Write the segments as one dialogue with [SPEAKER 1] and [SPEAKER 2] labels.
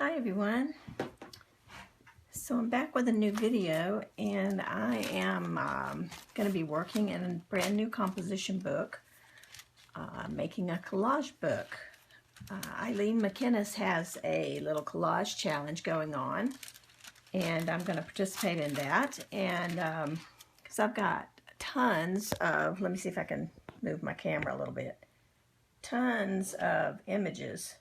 [SPEAKER 1] Hi everyone. So I'm back with a new video, and I am going to be working in a brand new composition book, making a collage book. Ilene McInnes has a little collage challenge going on, and I'm going to participate in that. And because I've got tons of, let me see if I can move my camera a little bit, tons of images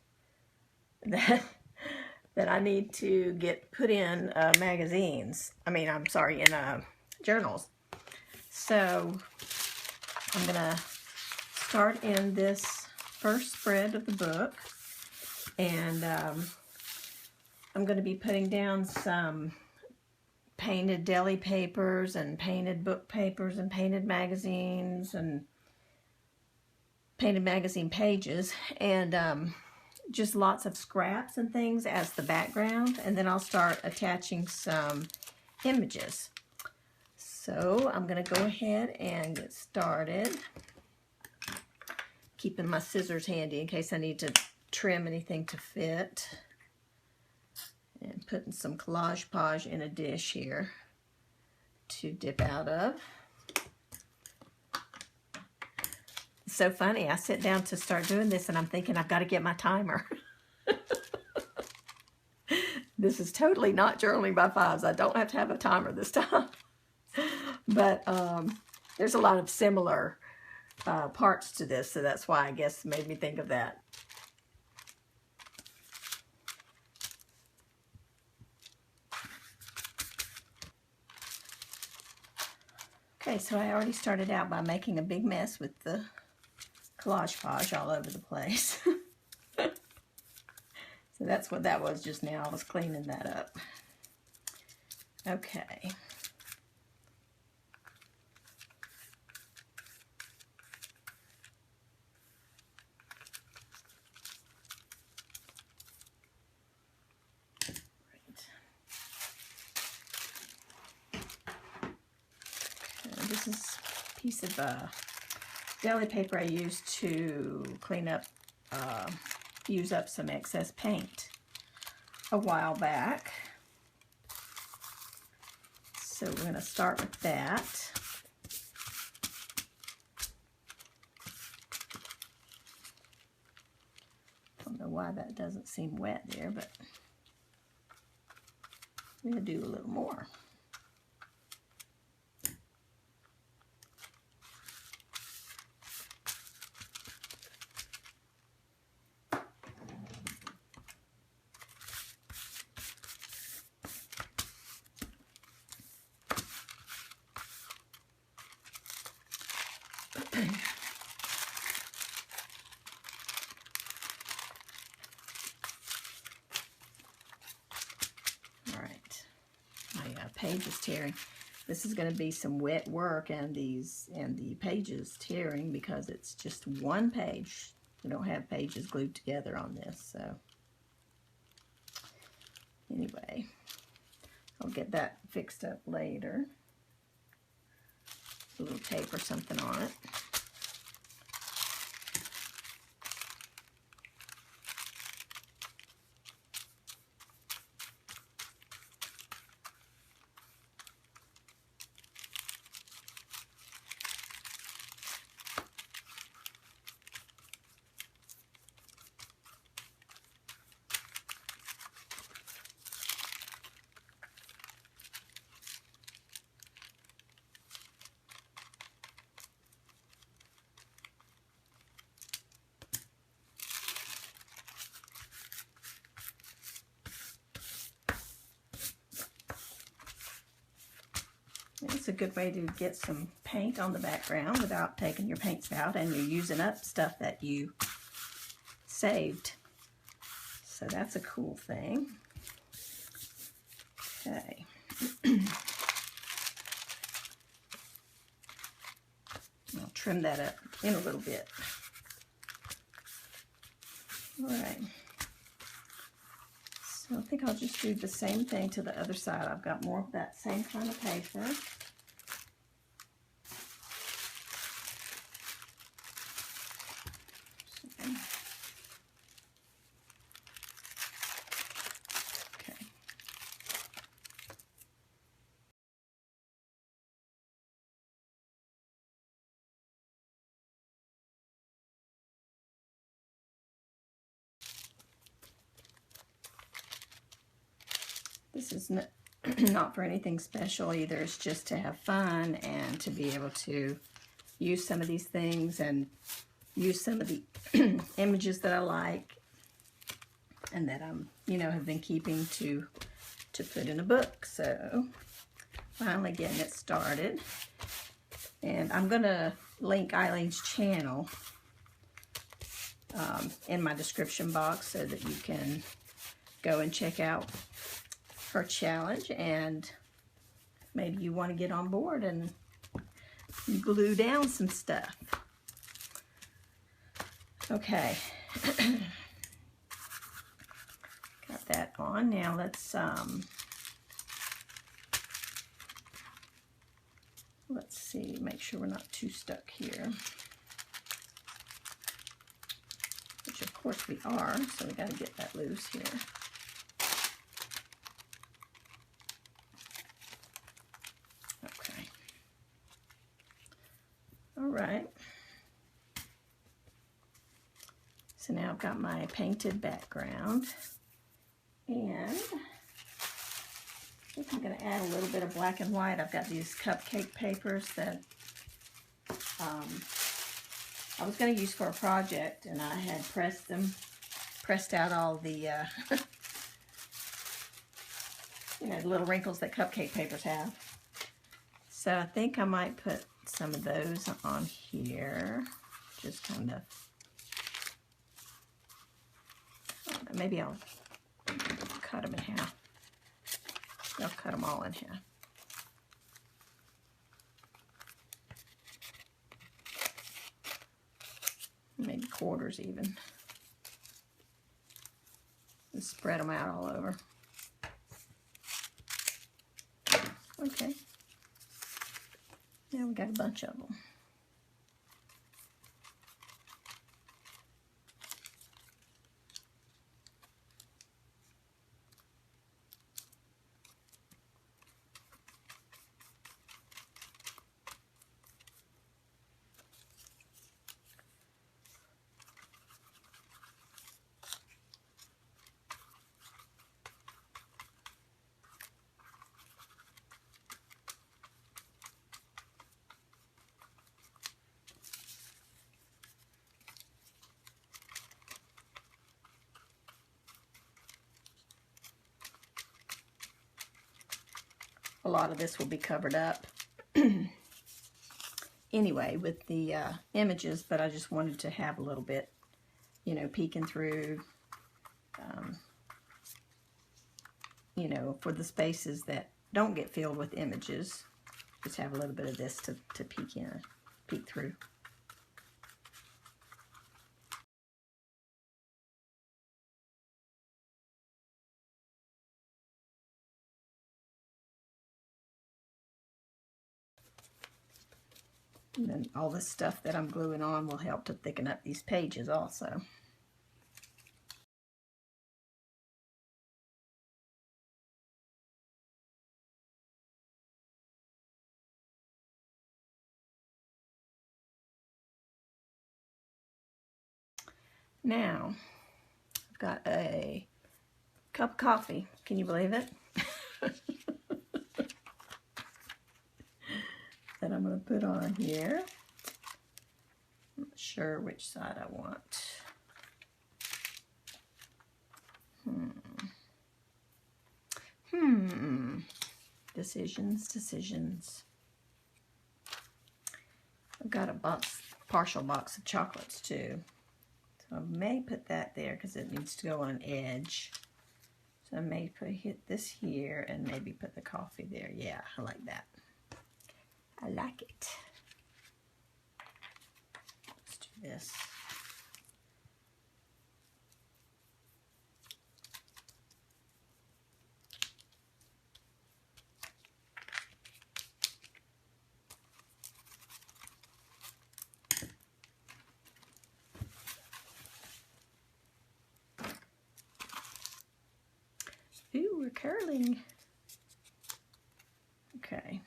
[SPEAKER 1] that I need to get put in magazines. I'm sorry, in journals. So I'm gonna start in this first spread of the book, and I'm gonna be putting down some painted deli papers and painted book papers and painted magazines and painted magazine pages, and just lots of scraps and things as the background, and then I'll start attaching some images. So I'm going to go ahead and get started, keeping my scissors handy in case I need to trim anything to fit, and putting some Collage Page in a dish here to dip out of. It's so funny, I sit down to start doing this and I'm thinking I've got to get my timer. This is totally not journaling by fives. I don't have to have a timer this time. But there's a lot of similar parts to this, so that's why I guess it made me think of that. Okay, so I already started out by making a big mess with the Collage Page all over the place. So that's what that was just now. I was cleaning that up. Okay. This is a piece of deli paper I used to clean up, use up some excess paint a while back. So we're going to start with that. Don't know why that doesn't seem wet there, but I'm going to do a little more. Page is tearing. This is going to be some wet work, and the page is tearing because it's just one page. We don't have pages glued together on this, so anyway, I'll get that fixed up later. A little tape or something on it. It's a good way to get some paint on the background without taking your paints out, and you're using up stuff that you saved. So that's a cool thing. Okay. I'll trim that up in a little bit. All right. So I think I'll just do the same thing to the other side. I've got more of that same kind of paper. This is not for anything special either. It's just to have fun and to be able to use some of these things and use some of the images that I like and that I'm, you know, have been keeping to put in a book. So finally getting it started. And I'm going to link Ilene's channel in my description box so that you can go and check out her challenge, and maybe you want to get on board and glue down some stuff. Okay. Got that on. Now let's see, make sure we're not too stuck here. Which of course we are, so we got to get that loose here. Okay. All right. So now I've got my painted background, and I think I'm going to add a little bit of black and white. I've got these cupcake papers that I was going to use for a project, and I had pressed out all the you know, the little wrinkles that cupcake papers have. So I think I might put some of those on here, just kind of. Maybe I'll cut them in half. I'll cut them all in half. Maybe quarters even. And spread them out all over. Okay. Now we got a bunch of them. A lot of this will be covered up anyway with the images, but I just wanted to have a little bit, you know, peeking through, you know, for the spaces that don't get filled with images. Just have a little bit of this to peek through. And then all this stuff that I'm gluing on will help to thicken up these pages also. Now, I've got a cup of coffee. Can you believe it? That I'm going to put on here. I'm not sure which side I want. Decisions. I've got a partial box of chocolates too. So I may put that there because it needs to go on an edge. So I may hit this here and maybe put the coffee there. Yeah, I like that. I like it. Let's do this. Ooh, we're curling. Okay.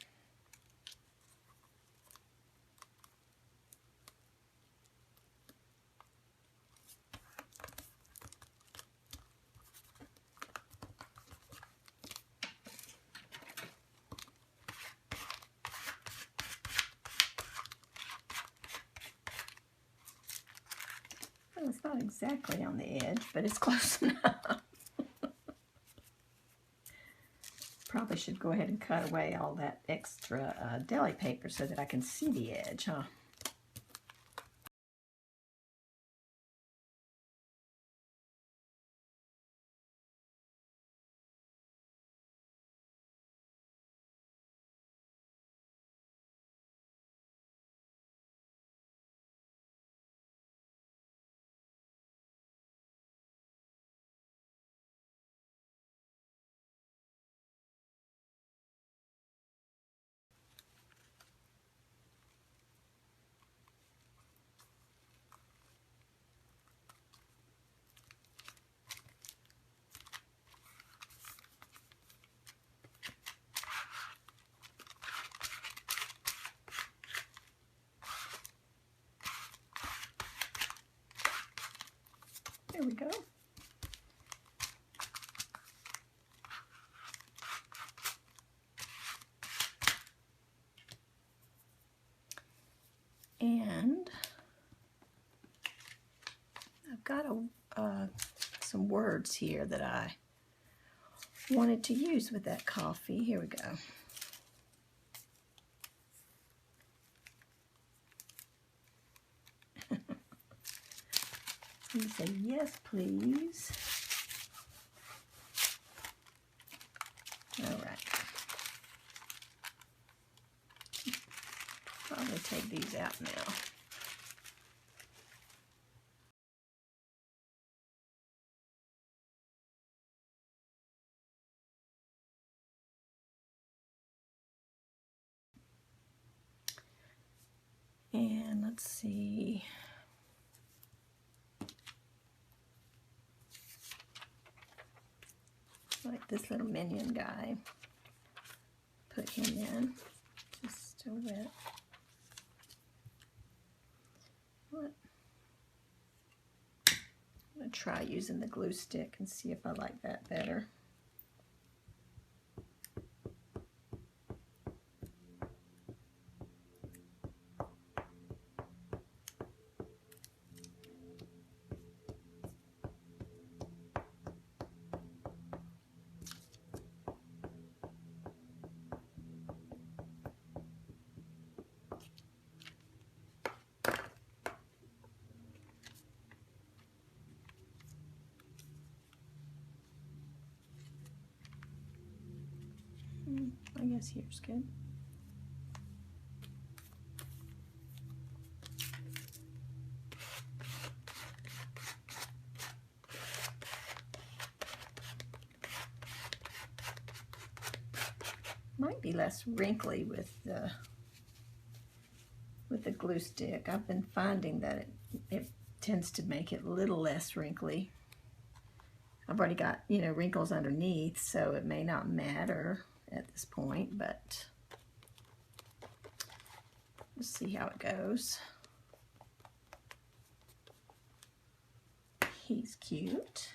[SPEAKER 1] it's not exactly on the edge, but it's close enough. Probably should go ahead and cut away all that extra deli paper so that I can see the edge, huh? There we go. And I've got some words here that I wanted to use with that coffee. Here we go. You say, yes, please. All right. Probably take these out now. And let's see. Like this little minion guy. Put him in. Just a bit. What? I'm going to try using the glue stick and see if I like that better. I guess here's good. Might be less wrinkly with the glue stick. I've been finding that it tends to make it a little less wrinkly. I've already got, you know, wrinkles underneath, so it may not matter at this point, but we'll see how it goes. He's cute.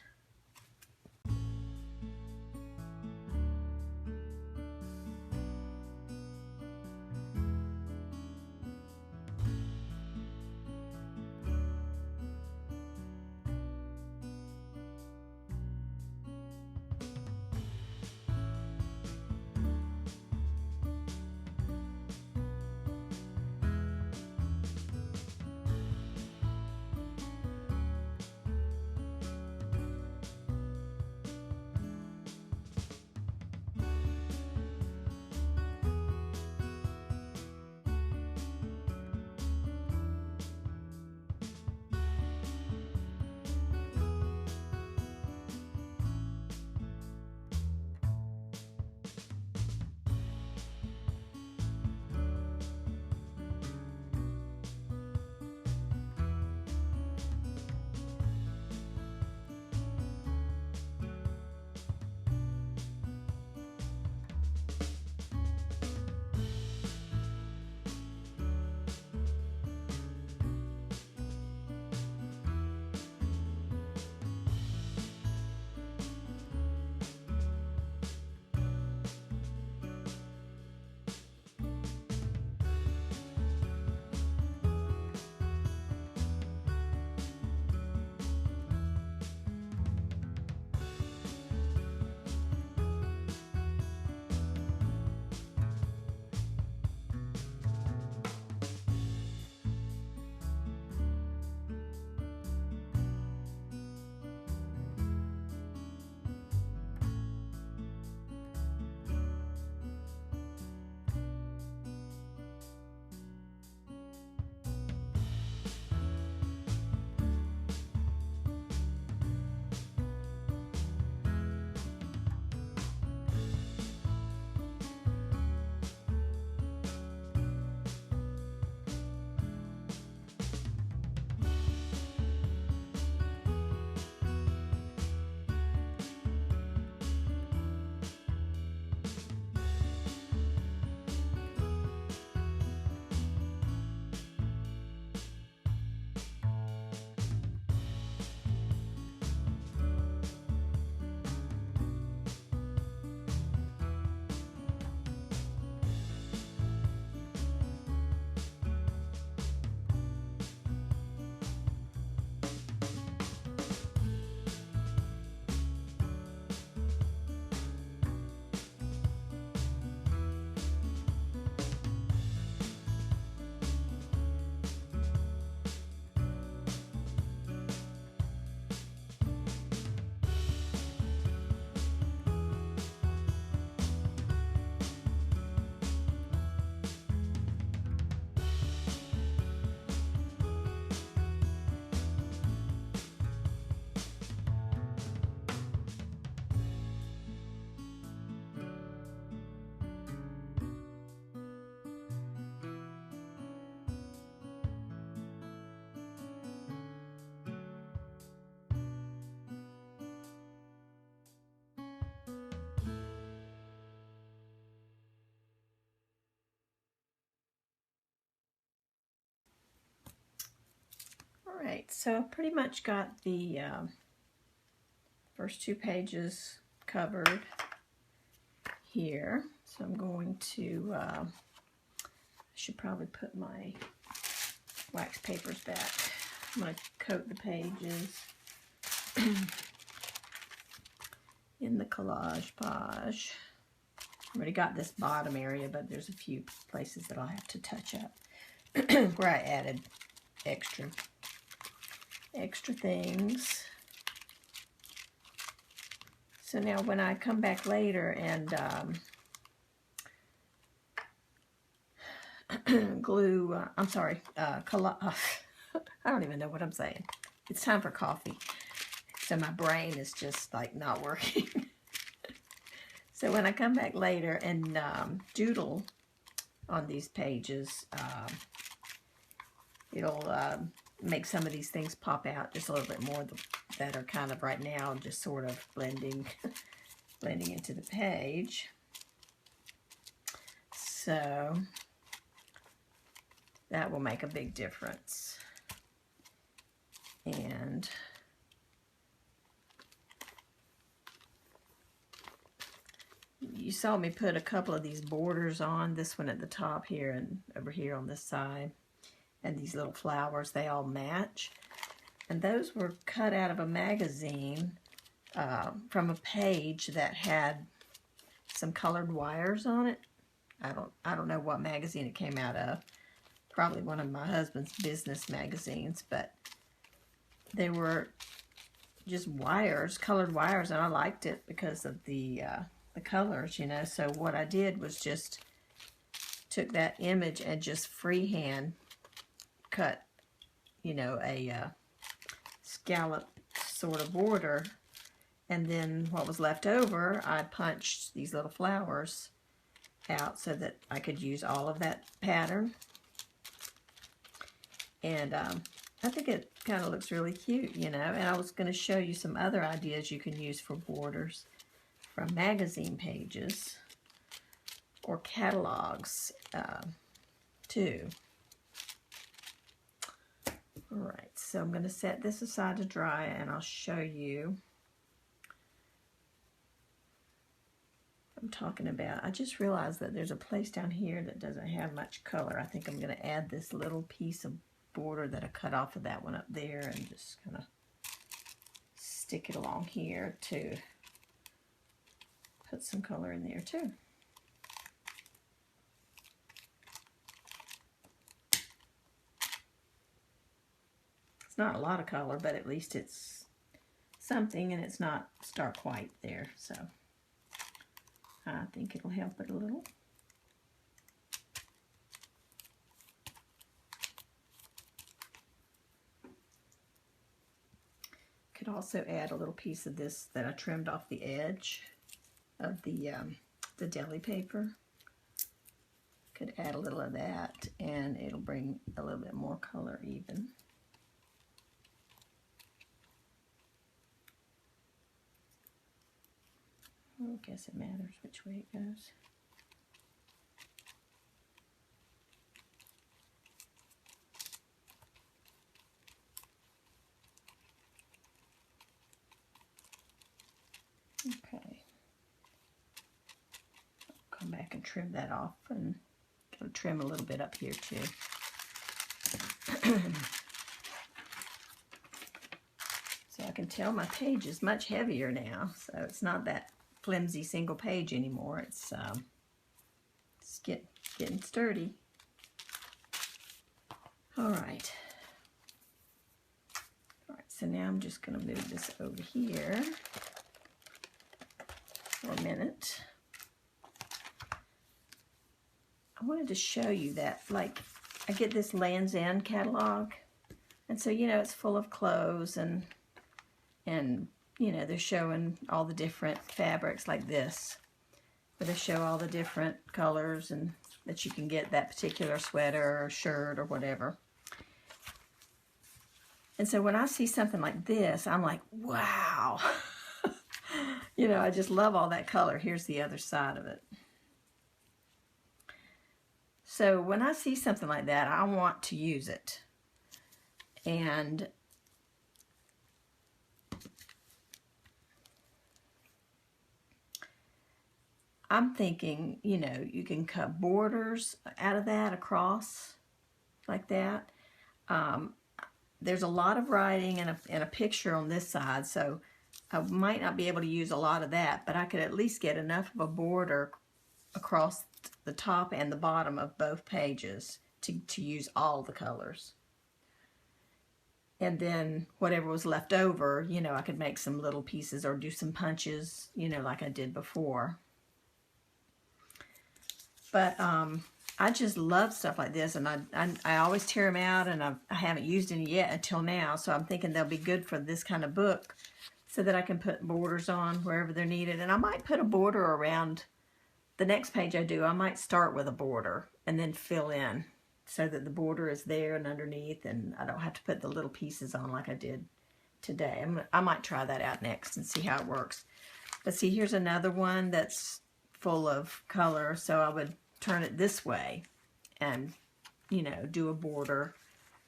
[SPEAKER 1] Alright, so I pretty much got the first 2 pages covered here. So I'm going to, I should probably put my wax papers back. I'm going to coat the pages in the Collage Page. I already got this bottom area, but there's a few places that I'll have to touch up where I added extra things. So now when I come back later and glue, I don't even know what I'm saying. It's time for coffee. So my brain is just like not working. So when I come back later and doodle on these pages, it'll make some of these things pop out just a little bit more that are kind of right now just sort of blending into the page. So that will make a big difference. And you saw me put a couple of these borders on, this one at the top here and over here on this side. And these little flowers, they all match. And those were cut out of a magazine from a page that had some colored wires on it. I don't know what magazine it came out of. Probably one of my husband's business magazines, but they were just wires, colored wires, and I liked it because of the colors, you know. So what I did was just took that image and just freehand cut, you know, a scallop sort of border, and then what was left over, I punched these little flowers out so that I could use all of that pattern. And I think it kind of looks really cute, you know. And I was going to show you some other ideas you can use for borders from magazine pages or catalogs too. Alright, so I'm going to set this aside to dry and I'll show you what I'm talking about. I just realized that there's a place down here that doesn't have much color. I think I'm going to add this little piece of border that I cut off of that one up there and just kind of stick it along here to put some color in there too. It's not a lot of color, but at least it's something, and it's not stark white there, so I think it'll help it a little. Could also add a little piece of this that I trimmed off the edge of the deli paper. Could add a little of that, and it'll bring a little bit more color even. I guess it matters which way it goes. Okay. I'll come back and trim that off, and I'll trim a little bit up here too. So I can tell my page is much heavier now, so it's not that flimsy single page anymore. It's getting sturdy. All right. So now I'm just going to move this over here for a minute. I wanted to show you that, like, I get this Land's End catalog, and so, you know, it's full of clothes, and you know, they're showing all the different fabrics like this, but they show all the different colors and that you can get that particular sweater or shirt or whatever. And so when I see something like this, I'm like, wow. You know, I just love all that color. Here's the other side of it. So when I see something like that, I want to use it. And I'm thinking, you know, you can cut borders out of that across like that. There's a lot of writing and a picture on this side, so I might not be able to use a lot of that, but I could at least get enough of a border across the top and the bottom of both pages to use all the colors. And then whatever was left over, you know, I could make some little pieces or do some punches, you know, like I did before. But I just love stuff like this, and I always tear them out, and I haven't used any yet until now, so I'm thinking they'll be good for this kind of book so that I can put borders on wherever they're needed. And I might put a border around the next page I do. I might start with a border and then fill in so that the border is there and underneath, and I don't have to put the little pieces on like I did today. I might try that out next and see how it works. But see, here's another one that's full of color, so I would turn it this way and, you know, do a border,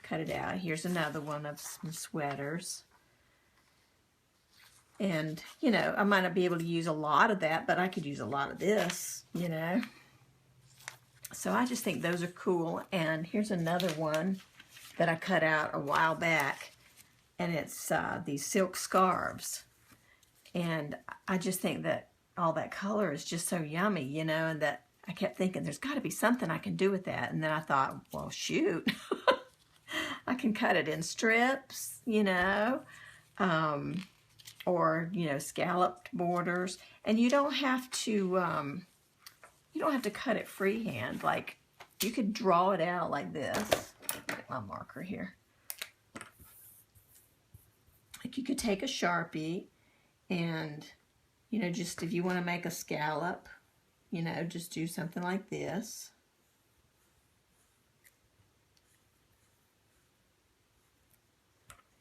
[SPEAKER 1] cut it out. Here's another one of some sweaters. And, you know, I might not be able to use a lot of that, but I could use a lot of this, you know. So I just think those are cool. And here's another one that I cut out a while back, and it's these silk scarves. And I just think that all that color is just so yummy, you know, and that I kept thinking there's got to be something I can do with that. And then I thought, well, shoot, I can cut it in strips, you know, or, you know, scalloped borders. And you don't have to cut it freehand. Like, you could draw it out like this. Get my marker here. Like, you could take a Sharpie and, you know, just if you want to make a scallop, you know, just do something like this.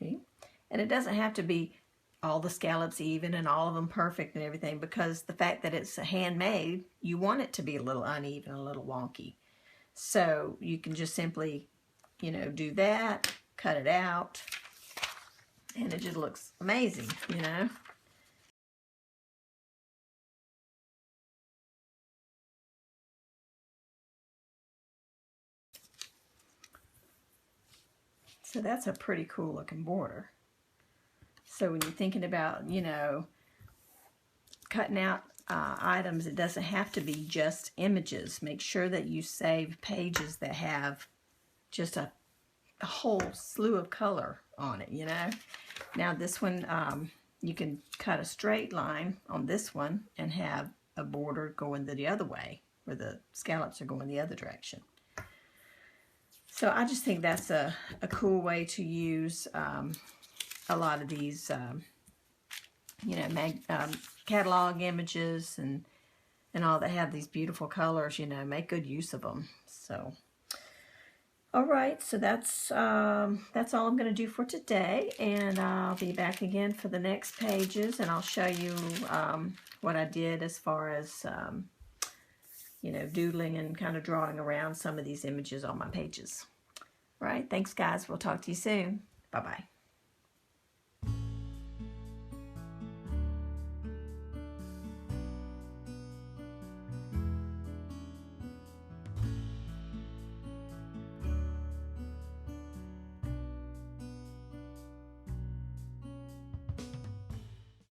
[SPEAKER 1] See? And it doesn't have to be all the scallops even and all of them perfect and everything, because the fact that it's handmade, you want it to be a little uneven, a little wonky. So you can just simply, you know, do that, cut it out, and it just looks amazing, you know. So that's a pretty cool looking border. So when you're thinking about, you know, cutting out items, it doesn't have to be just images. Make sure that you save pages that have just a whole slew of color on it, you know. Now this one, you can cut a straight line on this one and have a border going the other way, where the scallops are going the other direction. So I just think that's a cool way to use a lot of these, you know, catalog images and all that have these beautiful colors, you know, make good use of them. So, all right, so that's all I'm going to do for today, and I'll be back again for the next pages, and I'll show you what I did as far as, you know, doodling and kind of drawing around some of these images on my pages. All right, thanks guys. We'll talk to you soon. Bye-bye.